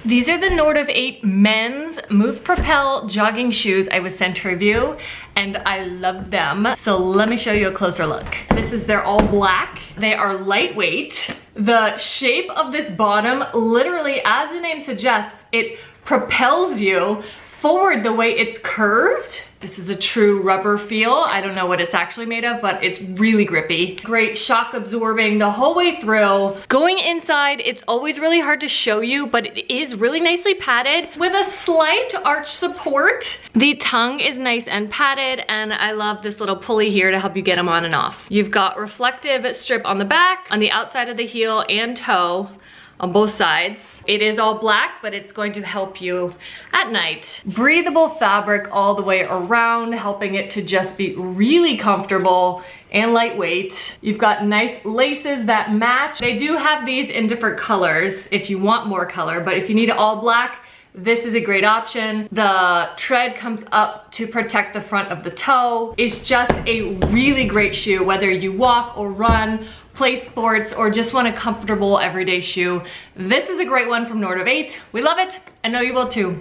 These are the Nortiv 8 men's Move Propel jogging shoes I was sent to review, and I love them. So let me show you a closer look. They're all black. They are lightweight. The shape of this bottom, literally, as the name suggests, it propels you forward the way it's curved. This is a true rubber feel. I don't know what it's actually made of, but it's really grippy. Great shock absorbing the whole way through. Going inside, it's always really hard to show you, but it is really nicely padded with a slight arch support. The tongue is nice and padded, and I love this little pulley here to help you get them on and off. You've got reflective strip on the back, on the outside of the heel and toe, on both sides. It is all black, but it's going to help you at night. Breathable fabric all the way around, helping it to just be really comfortable and lightweight. You've got nice laces that match. They do have these in different colors if you want more color, but if you need it all black, this is a great option. The tread comes up to protect the front of the toe. It's just a really great shoe, whether you walk or run, play sports, or just want a comfortable everyday shoe. This is a great one from Nortiv 8. We love it. I know you will too.